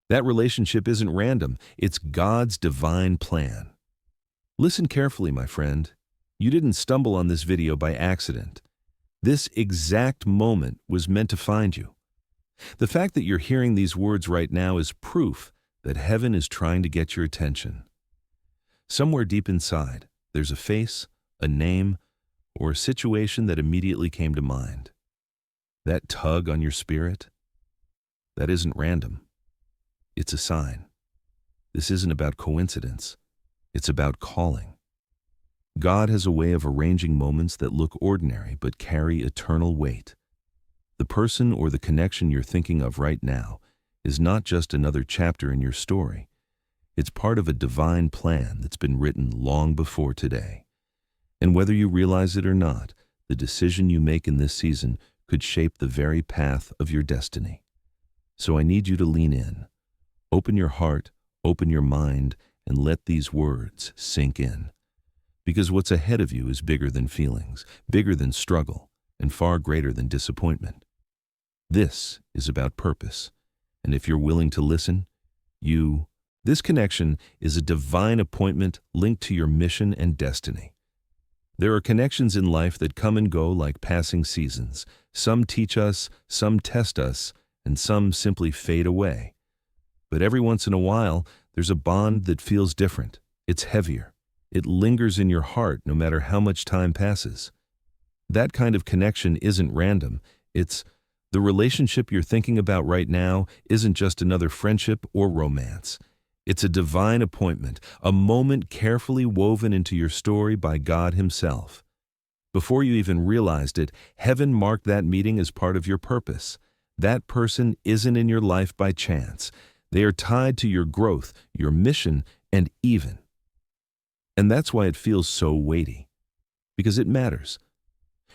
That relationship isn't random, it's God's divine plan. Listen carefully, my friend. You didn't stumble on this video by accident. This exact moment was meant to find you. The fact that you're hearing these words right now is proof that heaven is trying to get your attention. Somewhere deep inside, there's a face, a name, or a situation that immediately came to mind. That tug on your spirit? That isn't random. It's a sign. This isn't about coincidence. It's about calling. God has a way of arranging moments that look ordinary but carry eternal weight. The person or the connection you're thinking of right now is not just another chapter in your story. It's part of a divine plan that's been written long before today. And whether you realize it or not, the decision you make in this season could shape the very path of your destiny. So I need you to lean in. Open your heart, open your mind, and let these words sink in. Because what's ahead of you is bigger than feelings, bigger than struggle, and far greater than disappointment. This is about purpose. And if you're willing to listen, this connection is a divine appointment linked to your mission and destiny. There are connections in life that come and go like passing seasons. Some teach us, some test us, and some simply fade away. But every once in a while, there's a bond that feels different. It's heavier. It lingers in your heart no matter how much time passes. That kind of connection isn't random. It's the relationship you're thinking about right now isn't just another friendship or romance. It's a divine appointment, a moment carefully woven into your story by God Himself. Before you even realized it, heaven marked that meeting as part of your purpose. That person isn't in your life by chance. They are tied to your growth, your mission, and that's why it feels so weighty. Because it matters.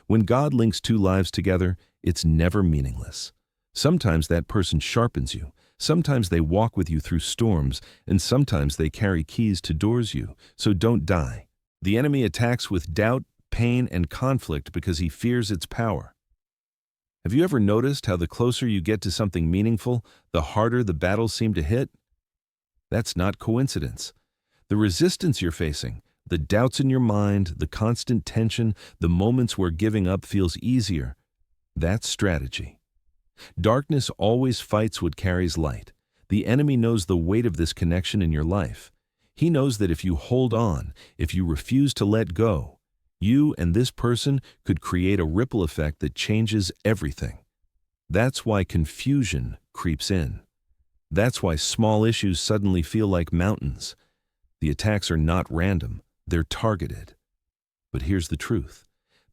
When God links two lives together, it's never meaningless. Sometimes that person sharpens you. Sometimes they walk with you through storms, and sometimes they carry keys to doors you. So don't die. The enemy attacks with doubt, pain, and conflict because he fears its power. Have you ever noticed how the closer you get to something meaningful, the harder the battles seem to hit? That's not coincidence. The resistance you're facing, the doubts in your mind, the constant tension, the moments where giving up feels easier, that's strategy. Darkness always fights what carries light. The enemy knows the weight of this connection in your life. He knows that if you hold on, if you refuse to let go, you and this person could create a ripple effect that changes everything. That's why confusion creeps in. That's why small issues suddenly feel like mountains. The attacks are not random, they're targeted. But here's the truth.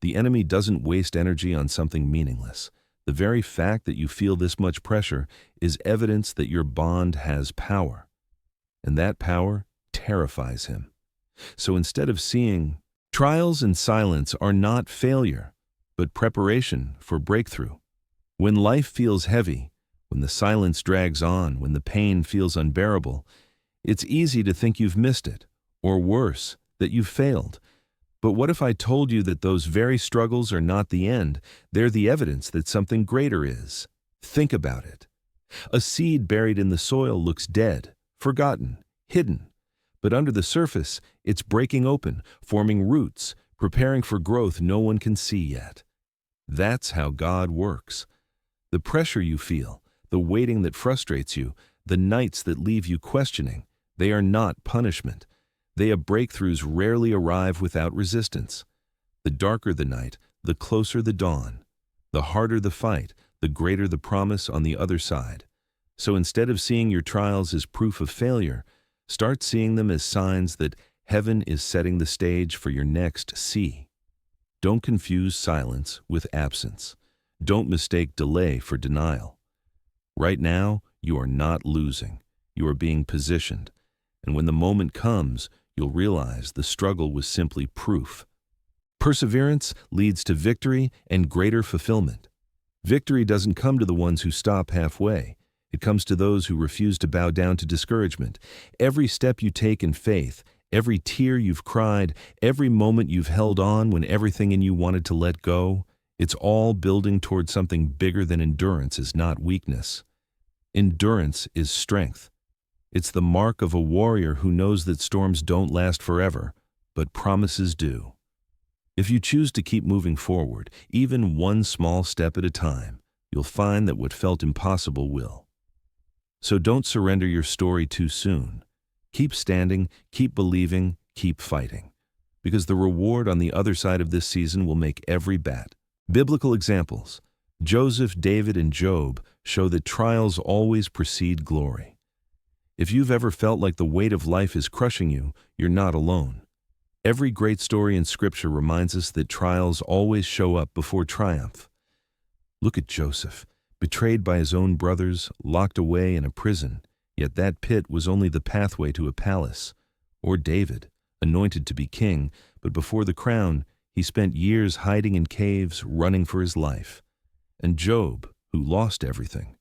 The enemy doesn't waste energy on something meaningless. The very fact that you feel this much pressure is evidence that your bond has power. And that power terrifies him. So instead of seeing trials and silence are not failure, but preparation for breakthrough. When life feels heavy, when the silence drags on, when the pain feels unbearable, it's easy to think you've missed it, or worse, that you've failed. But what if I told you that those very struggles are not the end? They're the evidence that something greater is. Think about it. A seed buried in the soil looks dead, forgotten, hidden. But under the surface, it's breaking open, forming roots, preparing for growth no one can see yet. That's how God works. The pressure you feel, the waiting that frustrates you, the nights that leave you questioning, they are not punishment. Breakthroughs rarely arrive without resistance. The darker the night, the closer the dawn. The harder the fight, the greater the promise on the other side. So instead of seeing your trials as proof of failure, start seeing them as signs that heaven is setting the stage for your next see. Don't confuse silence with absence. Don't mistake delay for denial. Right now, you are not losing. You are being positioned. And when the moment comes, you'll realize the struggle was simply proof. Perseverance leads to victory and greater fulfillment. Victory doesn't come to the ones who stop halfway. It comes to those who refuse to bow down to discouragement. Every step you take in faith, every tear you've cried, every moment you've held on when everything in you wanted to let go, it's all building toward something bigger than endurance is not weakness. Endurance is strength. It's the mark of a warrior who knows that storms don't last forever, but promises do. If you choose to keep moving forward, even one small step at a time, you'll find that what felt impossible will. So don't surrender your story too soon. Keep standing, keep believing, keep fighting. Because the reward on the other side of this season will make every bat. Biblical examples: Joseph, David, and Job show that trials always precede glory. If you've ever felt like the weight of life is crushing you, you're not alone. Every great story in Scripture reminds us that trials always show up before triumph. Look at Joseph, betrayed by his own brothers, locked away in a prison, yet that pit was only the pathway to a palace. Or David, anointed to be king, but before the crown, he spent years hiding in caves, running for his life. And Job, who lost everything.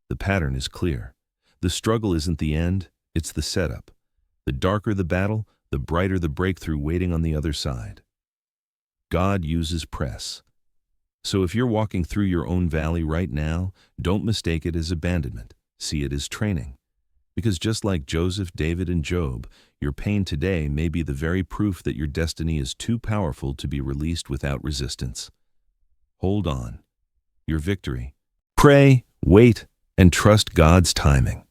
The pattern is clear. The struggle isn't the end, it's the setup. The darker the battle, the brighter the breakthrough waiting on the other side. God uses press. So if you're walking through your own valley right now, don't mistake it as abandonment. See it as training. Because just like Joseph, David, and Job, your pain today may be the very proof that your destiny is too powerful to be released without resistance. Hold on. Your victory. Pray, wait, and trust God's timing.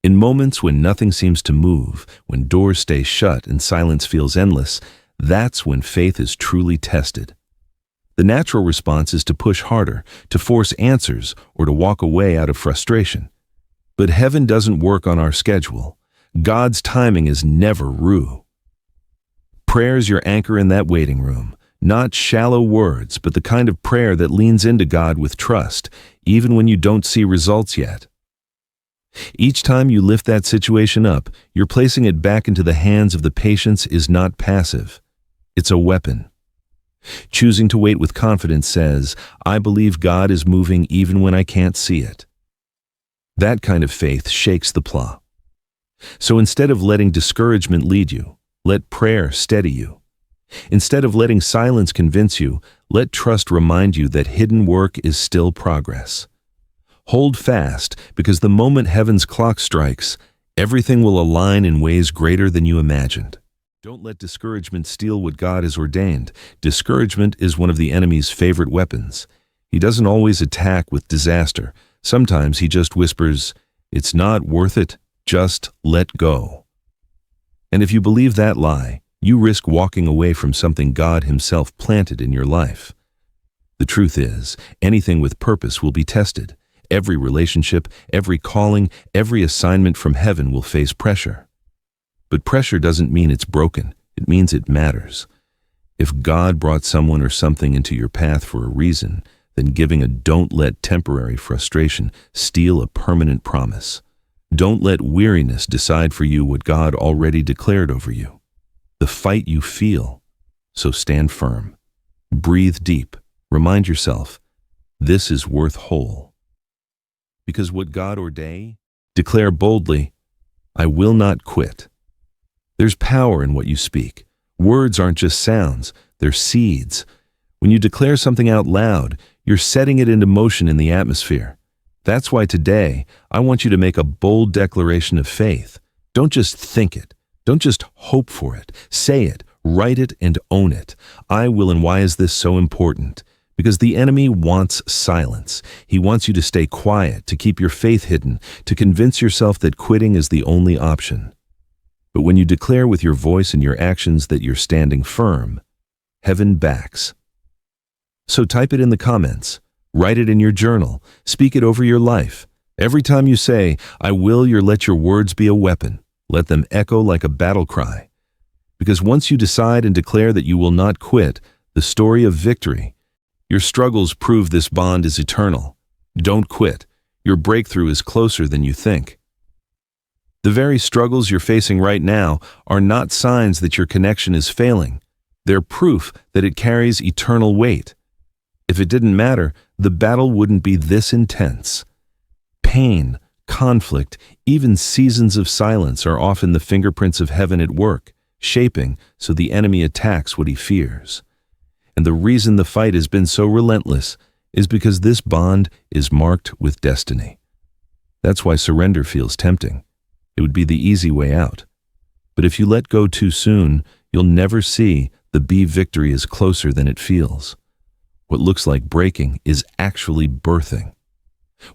In moments when nothing seems to move, when doors stay shut and silence feels endless, that's when faith is truly tested. The natural response is to push harder, to force answers, or to walk away out of frustration. But heaven doesn't work on our schedule. God's timing is never rue. Prayer's your anchor in that waiting room. Not shallow words, but the kind of prayer that leans into God with trust, even when you don't see results yet. Each time you lift that situation up, you're placing it back into the hands of the patience is not passive. It's a weapon. Choosing to wait with confidence says, I believe God is moving even when I can't see it. That kind of faith shakes the plow. So instead of letting discouragement lead you, let prayer steady you. Instead of letting silence convince you, let trust remind you that hidden work is still progress. Hold fast, because the moment heaven's clock strikes, everything will align in ways greater than you imagined. Don't let discouragement steal what God has ordained. Discouragement is one of the enemy's favorite weapons. He doesn't always attack with disaster. Sometimes he just whispers, "It's not worth it, just let go." And if you believe that lie, you risk walking away from something God Himself planted in your life. The truth is, anything with purpose will be tested. Every relationship, every calling, every assignment from heaven will face pressure. But pressure doesn't mean it's broken. It means it matters. If God brought someone or something into your path for a reason, then don't let temporary frustration steal a permanent promise. Don't let weariness decide for you what God already declared over you. The fight you feel, so stand firm. Breathe deep. Remind yourself, this is worth whole. Because what God ordained, declare boldly, I will not quit. There's power in what you speak. Words aren't just sounds, they're seeds. When you declare something out loud, you're setting it into motion in the atmosphere. That's why today, I want you to make a bold declaration of faith. Don't just think it. Don't just hope for it. Say it, write it, and own it. I will. And why is this so important? Because the enemy wants silence. He wants you to stay quiet, to keep your faith hidden, to convince yourself that quitting is the only option. But when you declare with your voice and your actions that you're standing firm, heaven backs. So type it in the comments, write it in your journal, speak it over your life. Every time you say, I will, let your words be a weapon. Let them echo like a battle cry. Because once you decide and declare that you will not quit, the story of victory, your struggles prove this bond is eternal. Don't quit. Your breakthrough is closer than you think. The very struggles you're facing right now are not signs that your connection is failing. They're proof that it carries eternal weight. If it didn't matter, the battle wouldn't be this intense. Pain, conflict, even seasons of silence are often the fingerprints of heaven at work, shaping so the enemy attacks what he fears. And the reason the fight has been so relentless is because this bond is marked with destiny. That's why surrender feels tempting. It would be the easy way out. But if you let go too soon, you'll never see the B victory is closer than it feels. What looks like breaking is actually birthing.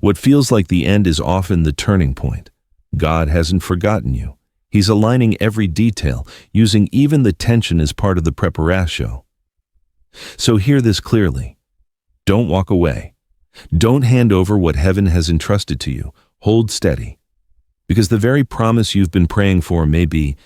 What feels like the end is often the turning point. God hasn't forgotten you. He's aligning every detail, using even the tension as part of the preparatio. So hear this clearly. Don't walk away. Don't hand over what heaven has entrusted to you. Hold steady. Because the very promise you've been praying for may be